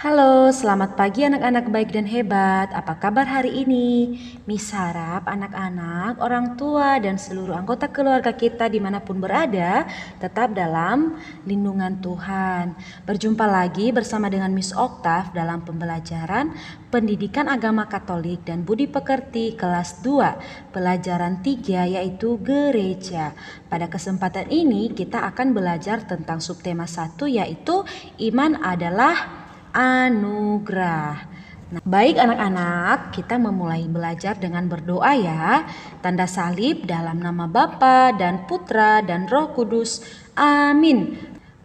Halo, selamat pagi anak-anak baik dan hebat. Apa kabar hari ini? Miss harap anak-anak, orang tua, dan seluruh anggota keluarga kita dimanapun berada tetap dalam lindungan Tuhan. Berjumpa lagi bersama dengan Miss Oktav dalam pembelajaran Pendidikan Agama Katolik dan Budi Pekerti kelas 2, pelajaran 3 yaitu gereja. Pada kesempatan ini kita akan belajar tentang subtema 1 yaitu iman adalah anugerah. Nah, baik anak-anak, kita memulai belajar dengan berdoa ya. Tanda salib dalam nama Bapa dan Putra dan Roh Kudus. Amin.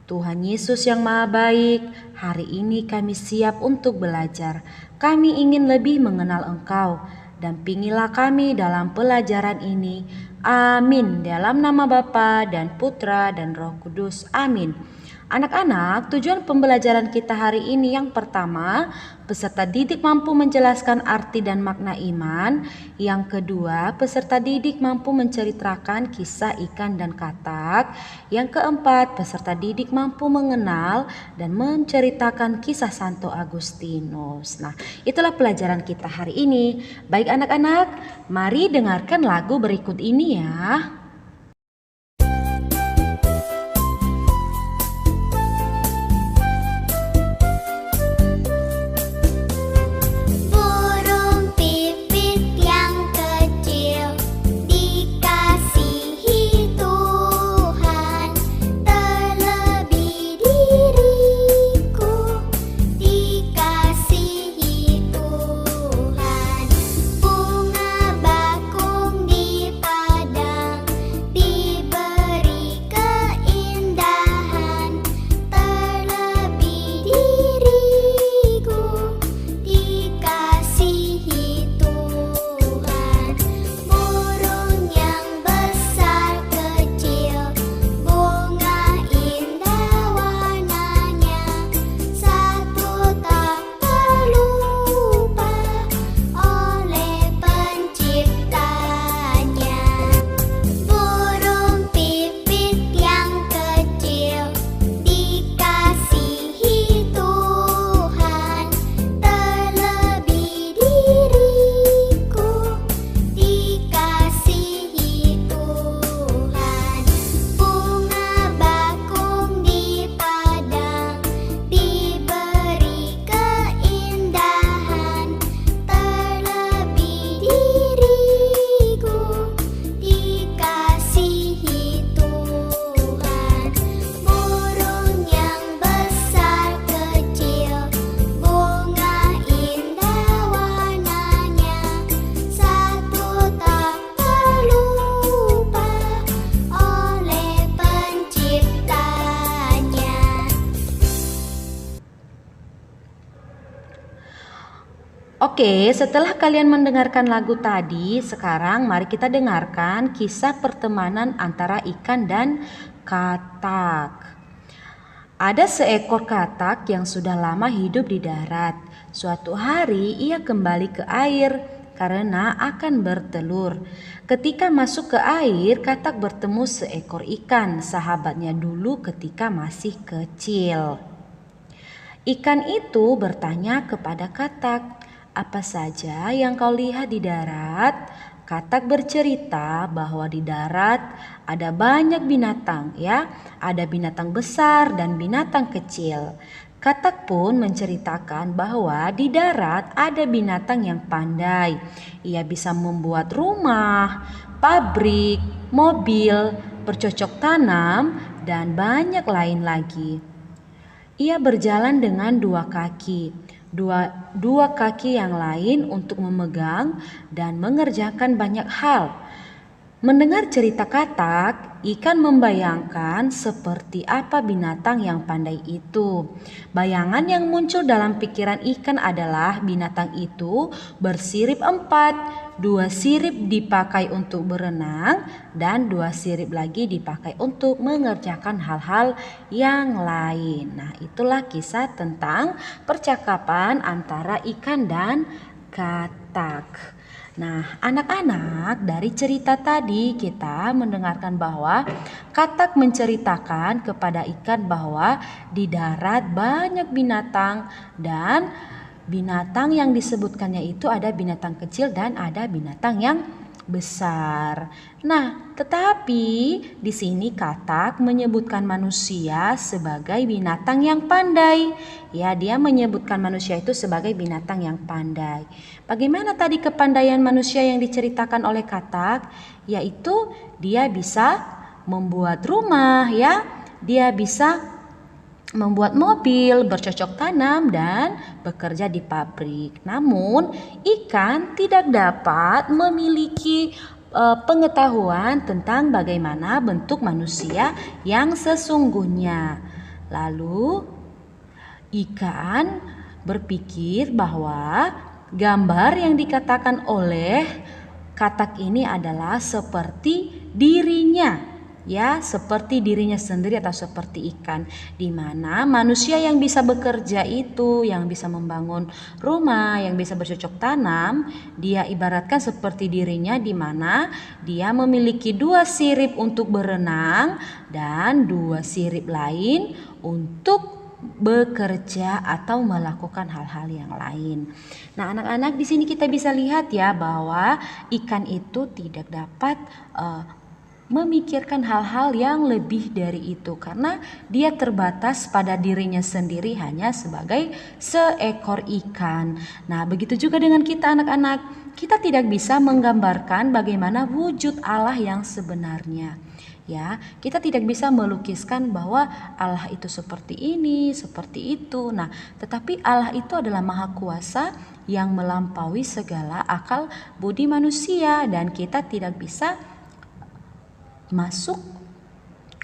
Tuhan Yesus yang Maha Baik, hari ini kami siap untuk belajar. Kami ingin lebih mengenal Engkau. Dampingilah kami dalam pelajaran ini. Amin. Dalam nama Bapa dan Putra dan Roh Kudus. Amin. Anak-anak, tujuan pembelajaran kita hari ini yang pertama, peserta didik mampu menjelaskan arti dan makna iman. Yang kedua, peserta didik mampu menceritakan kisah ikan dan katak. Yang keempat, peserta didik mampu mengenal dan menceritakan kisah Santo Agustinus. Nah, itulah pelajaran kita hari ini. Baik anak-anak, mari dengarkan lagu berikut ini ya. Oke, setelah kalian mendengarkan lagu tadi, sekarang mari kita dengarkan kisah pertemanan antara ikan dan katak. Ada seekor katak yang sudah lama hidup di darat. Suatu hari ia kembali ke air karena akan bertelur. Ketika masuk ke air, katak bertemu seekor ikan, sahabatnya dulu ketika masih kecil. Ikan itu bertanya kepada katak, "Apa saja yang kau lihat di darat?" Katak bercerita bahwa di darat ada banyak binatang ya, ada binatang besar dan binatang kecil. Katak pun menceritakan bahwa di darat ada binatang yang pandai. Ia bisa membuat rumah, pabrik, mobil, bercocok tanam, dan banyak lain lagi. Ia berjalan dengan dua kaki. Dua kaki yang lain untuk memegang dan mengerjakan banyak hal. Mendengar cerita katak, ikan membayangkan seperti apa binatang yang pandai itu. Bayangan yang muncul dalam pikiran ikan adalah binatang itu bersirip 4, 2 sirip dipakai untuk berenang dan 2 sirip lagi dipakai untuk mengerjakan hal-hal yang lain. Nah, itulah kisah tentang percakapan antara ikan dan katak. Nah, anak-anak, dari cerita tadi kita mendengarkan bahwa Katak menceritakan kepada ikan bahwa di darat banyak binatang dan binatang yang disebutkannya itu ada binatang kecil dan ada binatang yang besar. Nah, tetapi di sini Katak menyebutkan manusia sebagai binatang yang pandai. Ya, dia menyebutkan manusia itu sebagai binatang yang pandai. Bagaimana tadi kepandaian manusia yang diceritakan oleh Katak? Yaitu dia bisa membuat rumah, ya. Dia bisa membuat mobil, bercocok tanam, dan bekerja di pabrik. Namun, ikan tidak dapat memiliki pengetahuan tentang bagaimana bentuk manusia yang sesungguhnya. Lalu, ikan berpikir bahwa gambar yang dikatakan oleh Katak ini adalah seperti dirinya, ya, seperti dirinya sendiri atau seperti ikan, di mana manusia yang bisa bekerja itu, yang bisa membangun rumah, yang bisa bercocok tanam, dia ibaratkan seperti dirinya, di mana dia memiliki 2 sirip untuk berenang dan 2 sirip lain untuk bekerja atau melakukan hal-hal yang lain. Nah, anak-anak, di sini kita bisa lihat ya bahwa ikan itu tidak dapat memikirkan hal-hal yang lebih dari itu karena dia terbatas pada dirinya sendiri hanya sebagai seekor ikan. Nah, begitu juga dengan kita anak-anak. Kita tidak bisa menggambarkan bagaimana wujud Allah yang sebenarnya. Ya, kita tidak bisa melukiskan bahwa Allah itu seperti ini, seperti itu. Nah, tetapi Allah itu adalah Maha Kuasa yang melampaui segala akal budi manusia dan kita tidak bisa masuk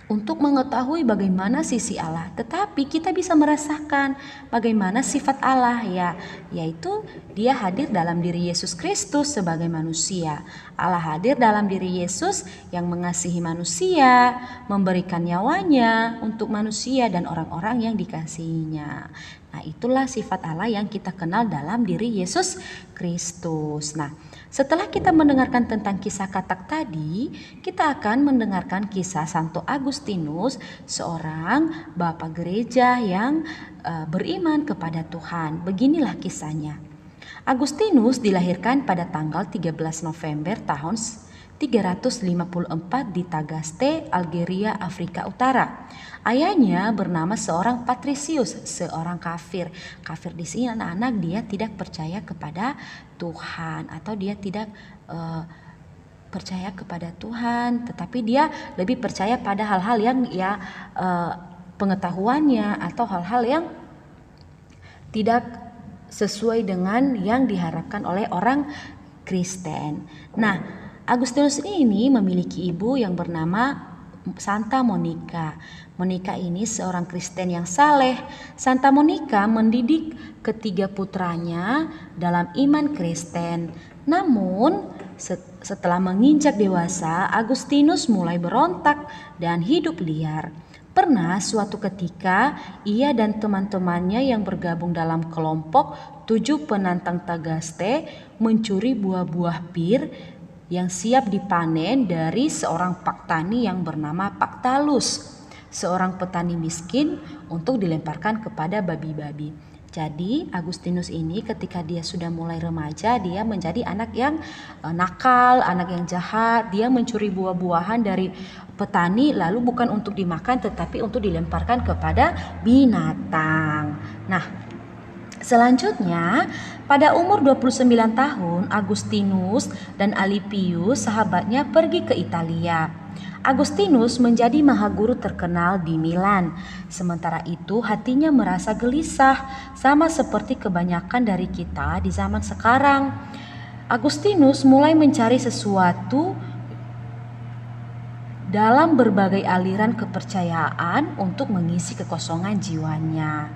untuk mengetahui bagaimana sisi Allah, tetapi kita bisa merasakan bagaimana sifat Allah, ya, yaitu dia hadir dalam diri Yesus Kristus sebagai manusia. Allah hadir dalam diri Yesus yang mengasihi manusia, memberikan nyawanya untuk manusia dan orang-orang yang dikasihinya. Nah, itulah sifat Allah yang kita kenal dalam diri Yesus Kristus. Nah, setelah kita mendengarkan tentang kisah Katak tadi, kita akan mendengarkan kisah Santo Agustinus, seorang bapak gereja yang beriman kepada Tuhan. Beginilah kisahnya. Agustinus dilahirkan pada tanggal 13 November tahun 354 di Tagaste, Algeria, Afrika Utara. Ayahnya bernama seorang Patrisius, seorang kafir. Kafir di sini anak-anak, dia tidak percaya kepada Tuhan atau dia tidak percaya kepada Tuhan, tetapi dia lebih percaya pada hal-hal yang pengetahuannya atau hal-hal yang tidak sesuai dengan yang diharapkan oleh orang Kristen. Nah, Agustinus ini memiliki ibu yang bernama Santa Monica. Monica ini seorang Kristen yang saleh. Santa Monica mendidik ketiga putranya dalam iman Kristen. Namun setelah menginjak dewasa, Agustinus mulai berontak dan hidup liar. Pernah suatu ketika ia dan teman-temannya yang bergabung dalam kelompok 7 penantang Tagaste mencuri buah-buah pir yang siap dipanen dari seorang paktani yang bernama Paktalus, seorang petani miskin, untuk dilemparkan kepada babi-babi. Jadi Agustinus ini ketika dia sudah mulai remaja, dia menjadi anak yang nakal, anak yang jahat. Dia mencuri buah-buahan dari petani, lalu bukan untuk dimakan tetapi untuk dilemparkan kepada binatang. Nah, selanjutnya, pada umur 29 tahun, Agustinus dan Alipius, sahabatnya, pergi ke Italia. Agustinus menjadi mahaguru terkenal di Milan. Sementara itu, hatinya merasa gelisah, sama seperti kebanyakan dari kita di zaman sekarang. Agustinus mulai mencari sesuatu dalam berbagai aliran kepercayaan untuk mengisi kekosongan jiwanya.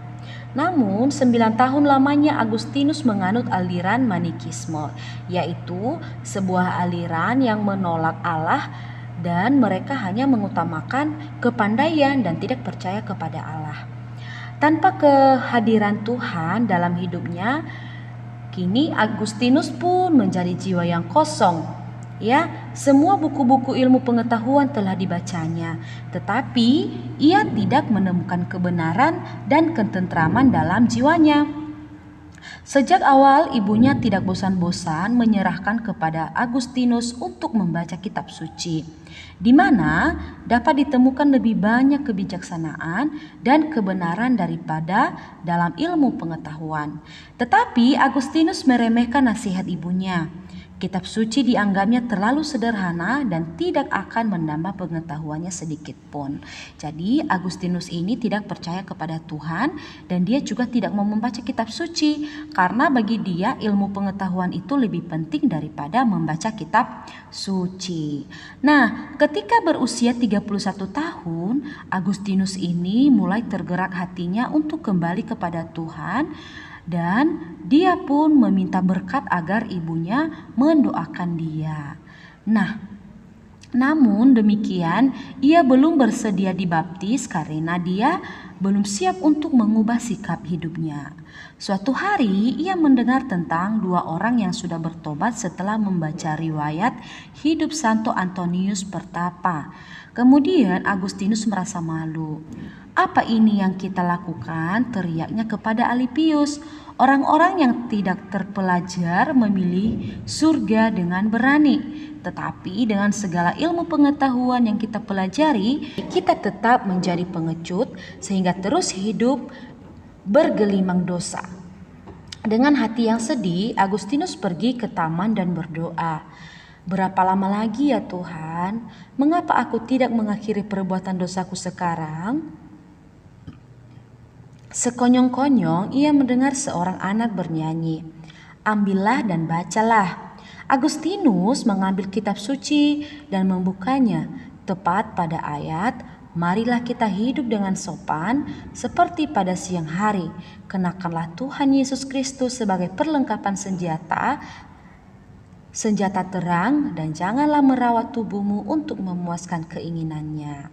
Namun 9 tahun lamanya Agustinus menganut aliran Manikisme, yaitu sebuah aliran yang menolak Allah dan mereka hanya mengutamakan kepandaian dan tidak percaya kepada Allah. Tanpa kehadiran Tuhan dalam hidupnya, Kini Agustinus pun menjadi jiwa yang kosong. Ya, semua buku-buku ilmu pengetahuan telah dibacanya, tetapi ia tidak menemukan kebenaran dan ketentraman dalam jiwanya. Sejak awal ibunya tidak bosan-bosan menyerahkan kepada Agustinus untuk membaca kitab suci, di mana dapat ditemukan lebih banyak kebijaksanaan dan kebenaran daripada dalam ilmu pengetahuan. Tetapi Agustinus meremehkan nasihat ibunya. Kitab suci dianggapnya terlalu sederhana dan tidak akan menambah pengetahuannya sedikit pun. Jadi Agustinus ini tidak percaya kepada Tuhan dan dia juga tidak mau membaca kitab suci karena bagi dia ilmu pengetahuan itu lebih penting daripada membaca kitab suci. Nah, ketika berusia 31 tahun, Agustinus ini mulai tergerak hatinya untuk kembali kepada Tuhan. Dan dia pun meminta berkat agar ibunya mendoakan dia. Nah, namun demikian ia belum bersedia dibaptis karena dia belum siap untuk mengubah sikap hidupnya. Suatu hari ia mendengar tentang dua orang yang sudah bertobat setelah membaca riwayat hidup Santo Antonius Pertapa. Kemudian Agustinus merasa malu. "Apa ini yang kita lakukan?" teriaknya kepada Alipius. "Orang-orang yang tidak terpelajar memilih surga dengan berani. Tetapi dengan segala ilmu pengetahuan yang kita pelajari, kita tetap menjadi pengecut sehingga terus hidup bergelimang dosa." Dengan hati yang sedih, Agustinus pergi ke taman dan berdoa. "Berapa lama lagi ya Tuhan? Mengapa aku tidak mengakhiri perbuatan dosaku sekarang?" Sekonyong-konyong ia mendengar seorang anak bernyanyi, "Ambillah dan bacalah." Agustinus mengambil kitab suci dan membukanya tepat pada ayat, "Marilah kita hidup dengan sopan seperti pada siang hari. Kenakanlah Tuhan Yesus Kristus sebagai perlengkapan senjata terang dan janganlah merawat tubuhmu untuk memuaskan keinginannya."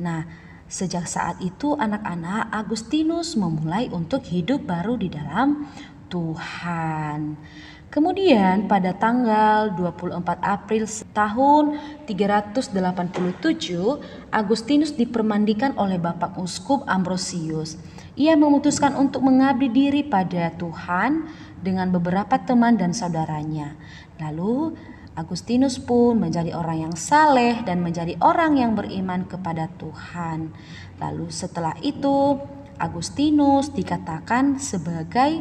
Nah, sejak saat itu anak-anak Agustinus memulai untuk hidup baru di dalam Tuhan. Kemudian pada tanggal 24 April tahun 387, Agustinus dipermandikan oleh Bapak Uskup Ambrosius. Ia memutuskan untuk mengabdi diri pada Tuhan dengan beberapa teman dan saudaranya. Lalu Agustinus pun menjadi orang yang saleh dan menjadi orang yang beriman kepada Tuhan. Lalu setelah itu Agustinus dikatakan sebagai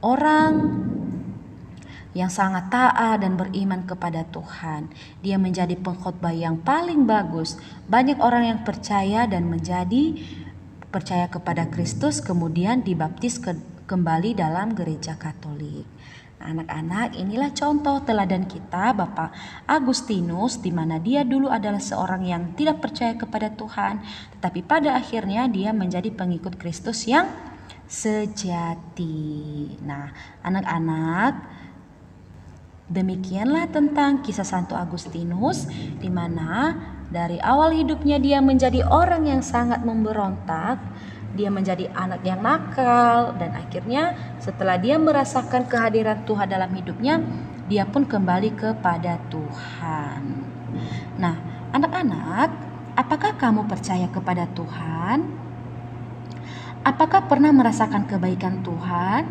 orang yang sangat taat dan beriman kepada Tuhan. Dia menjadi pengkhotbah yang paling bagus. Banyak orang yang percaya dan percaya kepada Kristus kemudian dibaptis kembali dalam gereja Katolik. Anak-anak, inilah contoh teladan kita Bapak Agustinus, di mana dia dulu adalah seorang yang tidak percaya kepada Tuhan, tetapi pada akhirnya dia menjadi pengikut Kristus yang sejati. Nah, anak-anak, demikianlah tentang kisah Santo Agustinus, di mana dari awal hidupnya dia menjadi orang yang sangat memberontak. Dia menjadi anak yang nakal dan akhirnya setelah dia merasakan kehadiran Tuhan dalam hidupnya, dia pun kembali kepada Tuhan. Nah, anak-anak, apakah kamu percaya kepada Tuhan? Apakah pernah merasakan kebaikan Tuhan?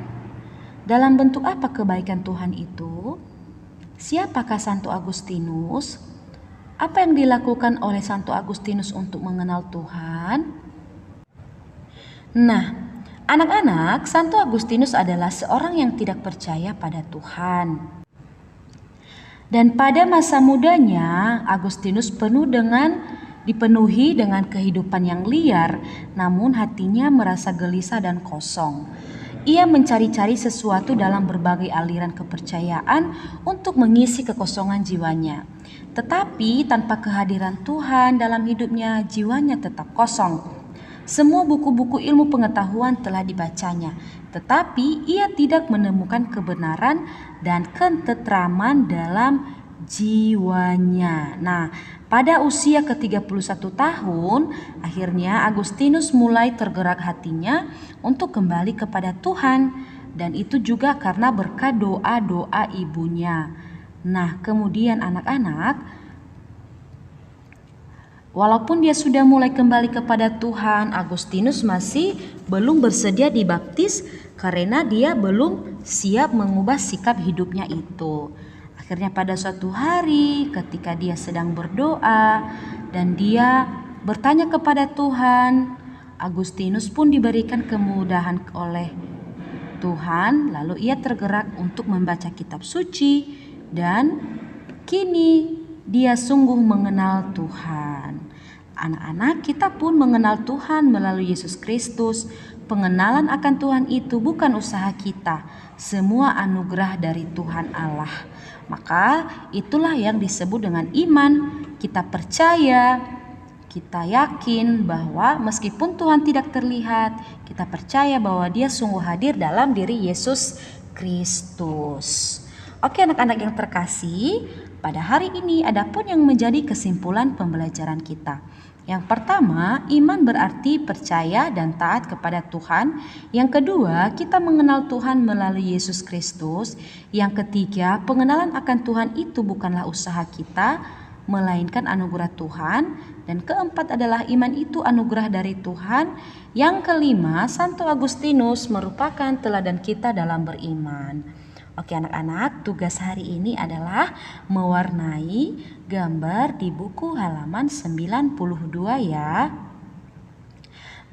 Dalam bentuk apa kebaikan Tuhan itu? Siapakah Santo Agustinus? Apa yang dilakukan oleh Santo Agustinus untuk mengenal Tuhan? Nah, anak-anak, Santo Agustinus adalah seorang yang tidak percaya pada Tuhan. Dan pada masa mudanya, Agustinus dipenuhi dengan kehidupan yang liar, namun hatinya merasa gelisah dan kosong. Ia mencari-cari sesuatu dalam berbagai aliran kepercayaan untuk mengisi kekosongan jiwanya. Tetapi tanpa kehadiran Tuhan dalam hidupnya, jiwanya tetap kosong. Semua buku-buku ilmu pengetahuan telah dibacanya, tetapi ia tidak menemukan kebenaran dan ketentraman dalam jiwanya. Nah, pada usia ke-31 tahun, akhirnya Agustinus mulai tergerak hatinya untuk kembali kepada Tuhan. dan itu juga karena berkat doa-doa ibunya. Nah, kemudian anak-anak, walaupun dia sudah mulai kembali kepada Tuhan, Agustinus masih belum bersedia dibaptis karena dia belum siap mengubah sikap hidupnya itu. Akhirnya pada suatu hari ketika dia sedang berdoa dan dia bertanya kepada Tuhan, Agustinus pun diberikan kemudahan oleh Tuhan, lalu ia tergerak untuk membaca kitab suci dan kini dia sungguh mengenal Tuhan. Anak-anak, kita pun mengenal Tuhan melalui Yesus Kristus. Pengenalan akan Tuhan itu bukan usaha kita, semua anugerah dari Tuhan Allah. Maka itulah yang disebut dengan iman. Kita percaya, kita yakin bahwa meskipun Tuhan tidak terlihat, kita percaya bahwa Dia sungguh hadir dalam diri Yesus Kristus. Oke anak-anak yang terkasih, pada hari ini ada pun yang menjadi kesimpulan pembelajaran kita. Yang pertama, iman berarti percaya dan taat kepada Tuhan. Yang kedua, kita mengenal Tuhan melalui Yesus Kristus. Yang ketiga, pengenalan akan Tuhan itu bukanlah usaha kita, melainkan anugerah Tuhan. Dan keempat adalah iman itu anugerah dari Tuhan. Yang kelima, Santo Agustinus merupakan teladan kita dalam beriman. Oke anak-anak, tugas hari ini adalah mewarnai gambar di buku halaman 92 ya.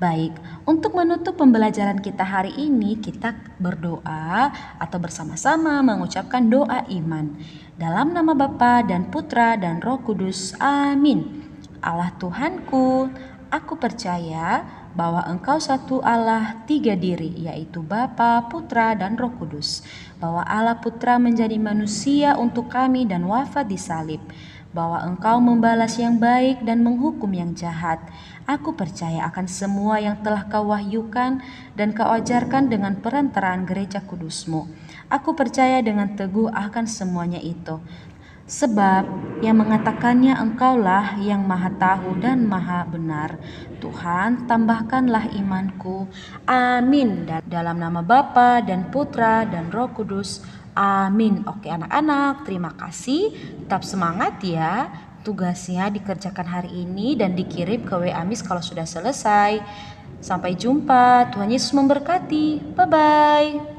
Baik, untuk menutup pembelajaran kita hari ini, kita berdoa atau bersama-sama mengucapkan doa iman. Dalam nama Bapa dan Putra dan Roh Kudus, amin. Allah Tuhanku, aku percaya bahwa Engkau satu Allah tiga diri, yaitu Bapa, Putra, dan Roh Kudus. Bahwa Allah Putra menjadi manusia untuk kami dan wafat di salib. Bahwa Engkau membalas yang baik dan menghukum yang jahat. Aku percaya akan semua yang telah Kau wahyukan dan Kau ajarkan dengan perantaraan gereja kudus-Mu. Aku percaya dengan teguh akan semuanya itu. Sebab yang mengatakannya Engkaulah yang maha tahu dan maha benar. Tuhan, tambahkanlah imanku. Amin. Dalam nama Bapa dan Putra dan Roh Kudus. Amin. Oke anak-anak, terima kasih. Tetap semangat ya. Tugasnya dikerjakan hari ini dan dikirim ke WA Miss kalau sudah selesai. Sampai jumpa. Tuhan Yesus memberkati. Bye-bye.